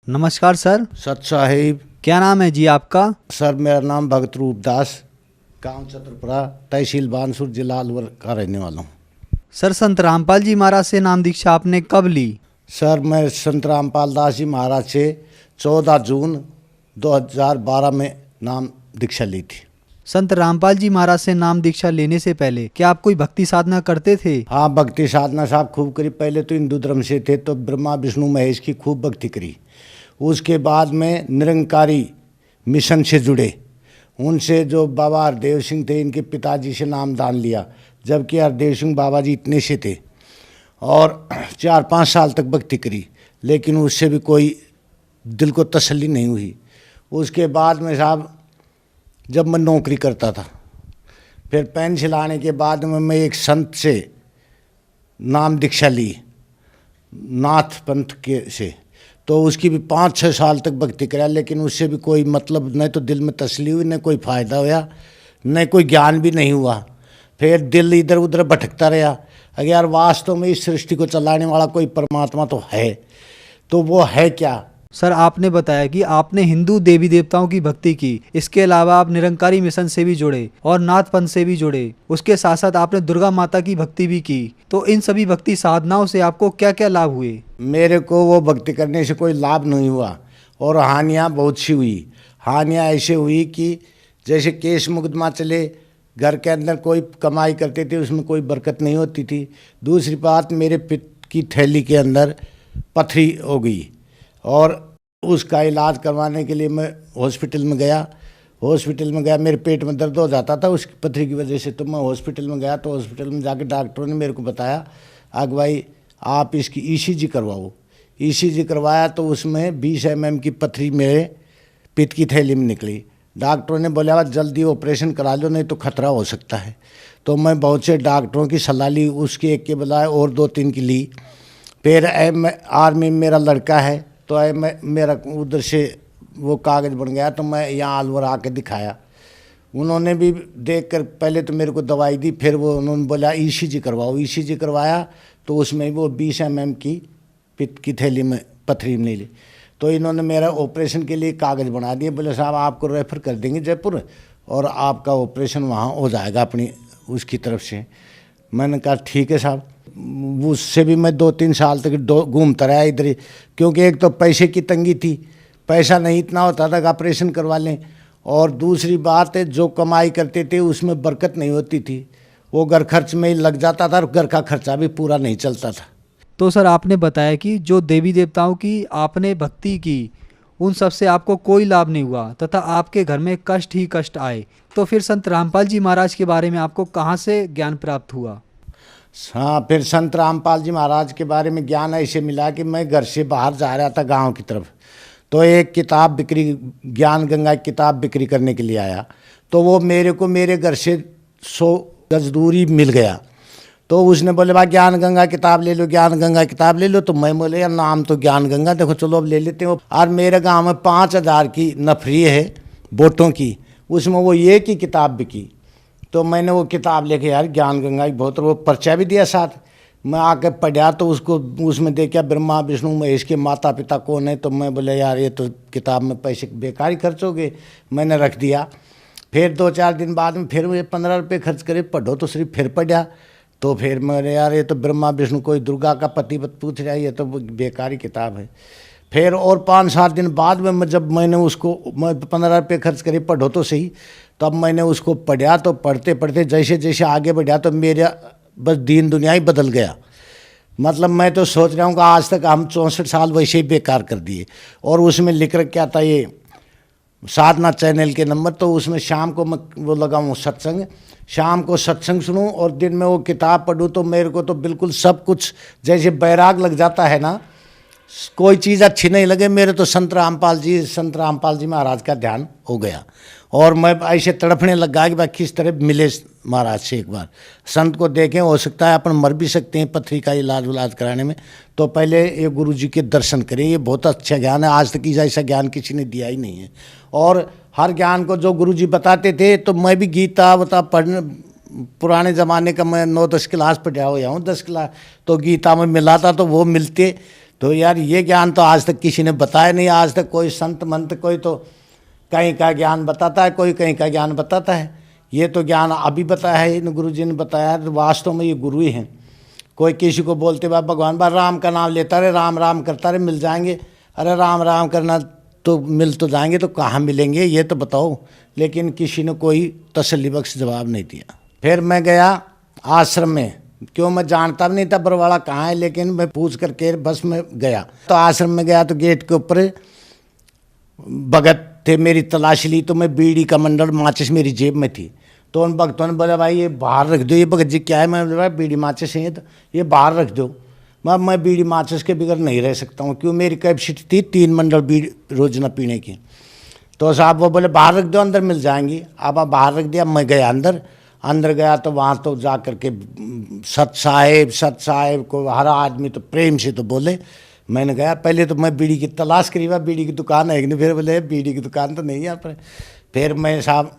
नमस्कार सर। सत साहिब। क्या नाम है जी आपका? सर मेरा नाम भगत रूप दास, गांव चतुरपुरा, तहसील बानसूर, जिला अलवर का रहने वाला हूँ। सर, संत रामपाल जी महाराज से नाम दीक्षा आपने कब ली? सर मैं संत रामपाल दास जी महाराज से 14 जून 2012 में नाम दीक्षा ली थी। संत रामपाल जी महाराज से नाम दीक्षा लेने से पहले क्या आप कोई भक्ति साधना करते थे? हाँ, भक्ति साधना साहब खूब करी। पहले तो हिंदू धर्म से थे तो ब्रह्मा विष्णु महेश की खूब भक्ति करी। उसके बाद में निरंकारी मिशन से जुड़े, उनसे जो बाबा हरदेव सिंह थे इनके पिताजी से नाम दान लिया, जबकि हरदेव सिंह बाबा जी इतने से थे, और 4-5 साल तक भक्ति करी, लेकिन उससे भी कोई दिल को तसल्ली नहीं हुई। उसके बाद में साहब जब मैं नौकरी करता था, फिर पेंशन आने के बाद में मैं एक संत से नाम दीक्षा ली, नाथ पंथ के से, तो उसकी भी 5-6 साल तक भक्ति करा, लेकिन उससे भी कोई मतलब न तो दिल में तसल्ली हुई, न कोई फ़ायदा हुआ, न कोई ज्ञान भी नहीं हुआ। फिर दिल इधर उधर भटकता रहा। अगर यार वास्तव में इस सृष्टि को चलाने वाला कोई परमात्मा तो है, तो वो है क्या? सर, आपने बताया कि आपने हिंदू देवी देवताओं की भक्ति की, इसके अलावा आप निरंकारी मिशन से भी जुड़े और नाथ पंथ से भी जुड़े, उसके साथ साथ आपने दुर्गा माता की भक्ति भी की। तो इन सभी भक्ति साधनाओं से आपको क्या क्या लाभ हुए? मेरे को वो भक्ति करने से कोई लाभ नहीं हुआ, और हानियाँ बहुत सी हुई। हानियाँ ऐसे हुई कि जैसे केस मुकदमा चले, घर के अंदर कोई कमाई करते थे उसमें कोई बरकत नहीं होती थी। दूसरी बात, मेरे पित्त की थैली के अंदर पथरी हो गई, और उसका इलाज करवाने के लिए मैं हॉस्पिटल में गया। मेरे पेट में दर्द हो जाता था उस पथरी की वजह से, तो मैं हॉस्पिटल में गया। तो हॉस्पिटल में जाके डॉक्टरों ने मेरे को बताया, भाई आप इसकी ईसीजी करवाओ। ईसीजी करवाया तो उसमें 20 mm की पथरी मेरे पित्त की थैली में निकली। डॉक्टरों ने बोला जल्दी ऑपरेशन करा लो, नहीं तो खतरा हो सकता है। तो मैं बहुत से डॉक्टरों की सलाह ली, उसके एक के बजाय और 2-3 की ली। फिर आर्मी में मेरा लड़का है, तो मेरा उधर से वो कागज़ बन गया, तो मैं यहाँ अलवर आके दिखाया। उन्होंने भी देखकर पहले तो मेरे को दवाई दी, फिर वो उन्होंने बोला ईसीजी करवाओ। ईसीजी करवाया तो उसमें वो 20 mm की पित्त की थैली में पथरी नहीं ली। तो इन्होंने मेरा ऑपरेशन के लिए कागज़ बना दिए। बोले साहब आपको रेफ़र कर देंगे जयपुर, और आपका ऑपरेशन वहाँ हो जाएगा अपनी उसकी तरफ से। मैंने कहा ठीक है साहब। उससे भी मैं 2-3 साल तक घूमता रहा इधर ही, क्योंकि एक तो पैसे की तंगी थी, पैसा नहीं इतना होता था कि ऑपरेशन करवा लें, और दूसरी बात है जो कमाई करते थे उसमें बरकत नहीं होती थी, वो घर खर्च में ही लग जाता था, और घर का खर्चा भी पूरा नहीं चलता था। तो सर, आपने बताया कि जो देवी देवताओं की आपने भक्ति की, उन सब से आपको कोई लाभ नहीं हुआ तथा आपके घर में कष्ट ही कष्ट आए। तो फिर संत रामपाल जी महाराज के बारे में आपको कहाँ से ज्ञान प्राप्त हुआ? हाँ, फिर संत रामपाल जी महाराज के बारे में ज्ञान ऐसे मिला कि मैं घर से बाहर जा रहा था गांव की तरफ, तो एक किताब बिक्री, ज्ञान गंगा की किताब बिक्री करने के लिए आया। तो वो मेरे को मेरे घर से 100 गज दूरी मिल गया। तो उसने बोले भाई ज्ञान गंगा किताब ले लो, ज्ञान गंगा किताब ले लो। तो मैं बोले यार नाम तो ज्ञान गंगा, देखो चलो अब ले लेते हो। और मेरे गांव में 5000 की नफरी है बोटों की, उसमें वो ये की किताब बिकी। तो मैंने वो किताब लेके यार ज्ञान गंगा की बहुत, वो पर्चा भी दिया साथ। मैं आके पढ़ा तो उसको उसमें देखा ब्रह्मा विष्णु महेश के माता पिता कौन है। तो मैं बोले यार ये तो किताब में पैसे बेकार ही खर्च हो गए, मैंने रख दिया। फिर 2-4 दिन बाद में फिर मुझे 15 रुपये खर्च करे, पढ़ो तो सिर्फ फिर पढ़ा। तो फिर मेरे यार ये तो ब्रह्मा विष्णु कोई दुर्गा का पति पूछ रहा है, ये तो बेकारी किताब है। फिर और 5-7 दिन बाद में जब मैंने उसको, मैं 15 रुपये खर्च करे, पढ़ो तो सही, तब मैंने उसको पढ़ा। तो पढ़ते पढ़ते जैसे जैसे आगे बढ़ा तो मेरा बस दीन दुनिया ही बदल गया। मतलब मैं तो सोच रहा हूँ कि आज तक हम 64 साल वैसे ही बेकार कर दिए। और उसमें लिख रखा था ये साधना चैनल के नंबर, तो उसमें शाम को मैं वो लगाऊँ सत्संग, शाम को सत्संग सुनूं और दिन में वो किताब पढ़ूं। तो मेरे को तो बिल्कुल सब कुछ जैसे बैराग लग जाता है ना, कोई चीज़ अच्छी नहीं लगे। मेरे तो संत रामपाल जी महाराज का ध्यान हो गया, और मैं ऐसे तड़पने लगा कि भाई किस तरह मिले महाराज से, एक बार संत को देखें। हो सकता है अपन मर भी सकते हैं पथरी का इलाज कराने में, तो पहले ये गुरु जी के दर्शन करें। ये बहुत अच्छा ज्ञान है, आज तक ऐसा ज्ञान किसी ने दिया ही नहीं है। और हर ज्ञान को जो गुरु जी बताते थे, तो मैं भी गीता पढ़ने, पुराने ज़माने का मैं 9-10 क्लास पढ़ा हुआ हूँ, 10 क्लास तो गीता में मिला था, तो वो मिलते तो यार ये ज्ञान तो आज तक किसी ने बताया नहीं। आज तक कोई संत मंत कोई तो कहीं का ज्ञान बताता है, कोई कहीं का ज्ञान बताता है। ये तो ज्ञान अभी बताया है, इन गुरु जी ने बताया है, तो वास्तव में ये गुरु ही हैं। कोई किसी को बोलते बा भगवान बा राम का नाम लेता रहे, राम राम करता रहे, मिल जाएंगे। अरे राम राम करना तो मिल तो जाएंगे, तो कहाँ मिलेंगे ये तो बताओ। लेकिन किसी ने कोई तसल्ली बख्श जवाब नहीं दिया। फिर मैं गया आश्रम में, क्यों मैं जानता भी नहीं था बरवाड़ा कहाँ है, लेकिन मैं पूछ करके बस में गया। तो आश्रम में गया तो गेट के ऊपर भगत थे, मेरी तलाशी ली तो मैं बीड़ी का मंडल माचिस मेरी जेब में थी। तो उन भक्तों ने बोला भाई ये बाहर रख दो, ये भगत जी क्या है। मैं बोला बीड़ी माचिस है तो ये बाहर रख दो। मैं बीड़ी माचिस के बगैर नहीं रह सकता हूँ, क्यों मेरी कैपेसिटी थी 3 मंडल बीड़ी रोजाना पीने की। तो साहब वो बोले बाहर रख दो, अंदर मिल जाएंगी। अब आप बाहर रख दिया। मैं गया अंदर गया तो वहाँ तो जा करके सत साहेब को हर आदमी तो प्रेम से तो बोले। मैंने गया, पहले तो मैं बीड़ी की तलाश करी, हुआ बीड़ी की दुकान है कि नहीं। फिर बोले बीड़ी की दुकान तो नहीं है यहाँ पर। फिर मैं साहब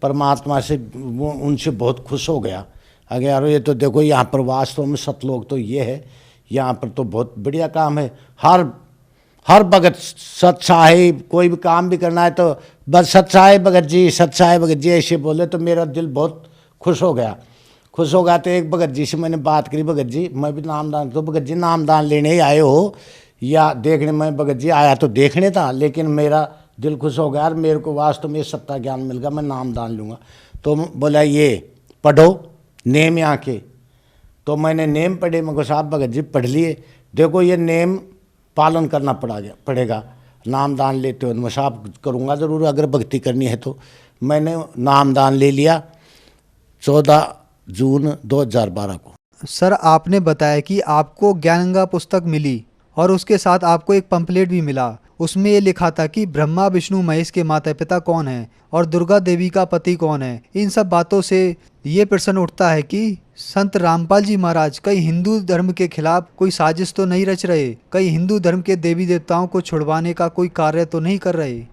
परमात्मा से वो उनसे बहुत खुश हो गया। अगर यार ये तो देखो यहाँ पर वास्तव में सतलोक तो ये है, यहाँ पर तो बहुत बढ़िया काम है। हर भगत सत साहेब कोई भी काम भी करना है तो बस सत साहेब भगत जी ऐसे बोले तो मेरा दिल बहुत खुश हो गया। तो एक भगत जी से मैंने बात करी, भगत जी मैं भी नामदान, तो भगत जी नामदान लेने ही आए हो या देखने? मैं भगत जी आया तो देखने था, लेकिन मेरा दिल खुश हो गया यार, मेरे को वास्तव में सत्ता ज्ञान मिल गया, मैं नामदान लूँगा। तो बोला ये पढ़ो नेम यहाँ के। तो मैंने नेम पढ़े। मैं को साहब भगत जी पढ़ लिए, देखो ये नेम पालन करना पड़ेगा नामदान लेते हो। मैं साहब करूँगा ज़रूर, अगर भक्ति करनी है तो। मैंने नामदान ले लिया 14 जून 2012 को। सर आपने बताया कि आपको ज्ञान गंगा पुस्तक मिली और उसके साथ आपको एक पंपलेट भी मिला। उसमें ये लिखा था कि ब्रह्मा विष्णु महेश के माता पिता कौन हैं और दुर्गा देवी का पति कौन है। इन सब बातों से ये प्रश्न उठता है कि संत रामपाल जी महाराज कहीं हिंदू धर्म के खिलाफ कोई साजिश तो नहीं रच रहे, कहीं हिंदू धर्म के देवी देवताओं को छुड़वाने का कोई कार्य तो नहीं कर रहे।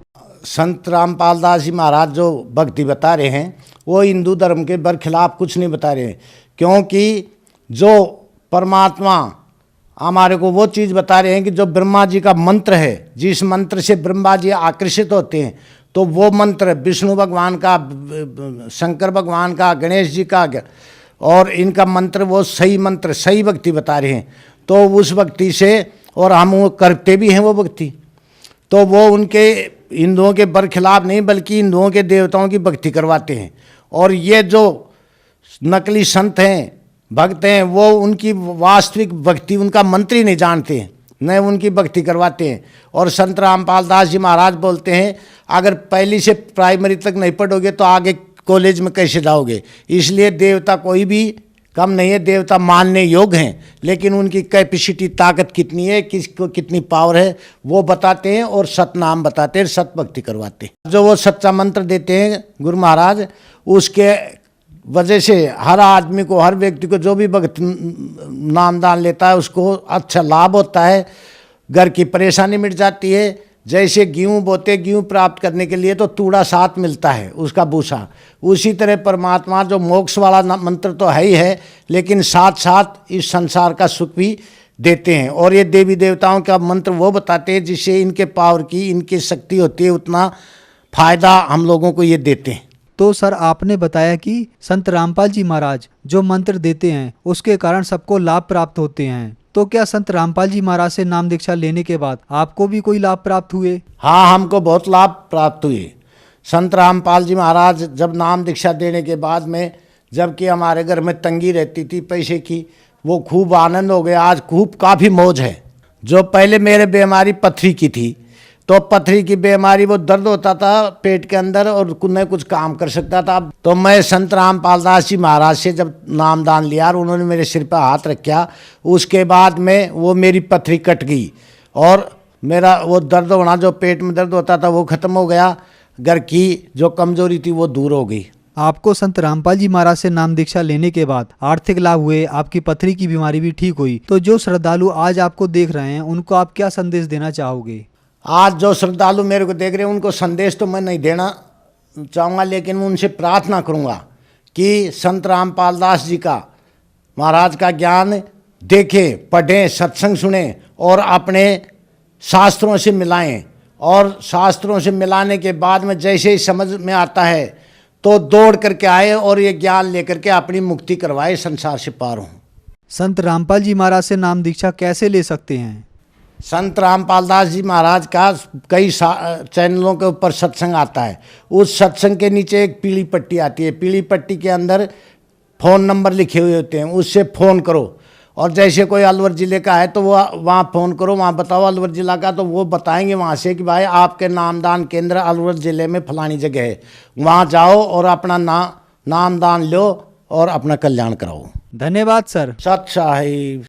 संत रामपाल दास जी महाराज जो भक्ति बता रहे हैं वो हिंदू धर्म के बरखिलाफ कुछ नहीं बता रहे हैं, क्योंकि जो परमात्मा हमारे को वो चीज़ बता रहे हैं कि जो ब्रह्मा जी का मंत्र है, जिस मंत्र से ब्रह्मा जी आकर्षित होते हैं, तो वो मंत्र विष्णु भगवान का, शंकर भगवान का, गणेश जी का, और इनका मंत्र वो सही मंत्र सही भक्ति बता रहे हैं। तो उस भक्ति से, और हम वो करते भी हैं वो भक्ति, तो वो उनके हिंदुओं के बरखिलाफ नहीं बल्कि हिंदुओं के देवताओं की भक्ति करवाते हैं। और ये जो नकली संत हैं, भक्त हैं, वो उनकी वास्तविक भक्ति, उनका मंत्र ही नहीं जानते हैं, न उनकी भक्ति करवाते हैं। और संत रामपाल दास जी महाराज बोलते हैं अगर पहली से प्राइमरी तक नहीं पढ़ोगे तो आगे कॉलेज में कैसे जाओगे। इसलिए देवता कोई भी कम नहीं है, देवता मानने योग्य हैं, लेकिन उनकी कैपेसिटी ताकत कितनी है, किसको कितनी पावर है वो बताते हैं और सतनाम बताते हैं, सत भक्ति करवाते हैं। जो वो सच्चा मंत्र देते हैं गुरु महाराज, उसके वजह से हर आदमी को, हर व्यक्ति को, जो भी भक्त नामदान लेता है उसको अच्छा लाभ होता है, घर की परेशानी मिट जाती है। जैसे गेहूँ बोते, गेहूँ प्राप्त करने के लिए तो तूड़ा साथ मिलता है उसका भूसा, उसी तरह परमात्मा जो मोक्ष वाला मंत्र तो है ही है, लेकिन साथ साथ इस संसार का सुख भी देते हैं। और ये देवी देवताओं का मंत्र वो बताते हैं जिससे इनके पावर की, इनकी शक्ति होती है, उतना फायदा हम लोगों को ये देते हैं। तो सर आपने बताया कि संत रामपाल जी महाराज जो मंत्र देते हैं उसके कारण सबको लाभ प्राप्त होते हैं, तो क्या संत रामपाल जी महाराज से नाम दीक्षा लेने के बाद आपको भी कोई लाभ प्राप्त हुए? हाँ, हमको बहुत लाभ प्राप्त हुए। संत रामपाल जी महाराज जब नाम दीक्षा देने के बाद में, जबकि हमारे घर में तंगी रहती थी पैसे की, वो खूब आनंद हो गया। आज खूब काफ़ी मौज है। जो पहले मेरे बीमारी पथरी की थी, तो पथरी की बीमारी वो दर्द होता था पेट के अंदर और न कुछ काम कर सकता था। तो मैं संत रामपाल दास जी महाराज से जब नामदान लिया और उन्होंने मेरे सिर पर हाथ रखा, उसके बाद में वो मेरी पथरी कट गई और मेरा वो दर्द होना, जो पेट में दर्द होता था वो ख़त्म हो गया। घर की जो कमजोरी थी वो दूर हो गई। आपको संत रामपाल जी महाराज से नाम दीक्षा लेने के बाद आर्थिक लाभ हुए, आपकी पथरी की बीमारी भी ठीक हुई। तो जो श्रद्धालु आज आपको देख रहे हैं उनको आप क्या संदेश देना चाहोगे? आज जो श्रद्धालु मेरे को देख रहे हैं उनको संदेश तो मैं नहीं देना चाहूँगा, लेकिन मैं उनसे प्रार्थना करूँगा कि संत रामपाल दास जी का, महाराज का ज्ञान देखें, पढ़ें, सत्संग सुने और अपने शास्त्रों से मिलाएं, और शास्त्रों से मिलाने के बाद में जैसे ही समझ में आता है तो दौड़ करके आए और ये ज्ञान लेकर के अपनी मुक्ति करवाए, संसार से पार हों। संत रामपाल जी महाराज से नाम दीक्षा कैसे ले सकते हैं? संत रामपाल दास जी महाराज का कई चैनलों के ऊपर सत्संग आता है। उस सत्संग के नीचे एक पीली पट्टी आती है, पीली पट्टी के अंदर फ़ोन नंबर लिखे हुए होते हैं, उससे फ़ोन करो। और जैसे कोई अलवर ज़िले का है तो वो वहाँ फ़ोन करो, वहाँ बताओ अलवर ज़िला का, तो वो बताएंगे वहाँ से कि भाई आपके नामदान केंद्र अलवर ज़िले में फलानी जगह है, वहाँ जाओ और अपना नामदान लो और अपना कल्याण कराओ। धन्यवाद सर। सत साहिब।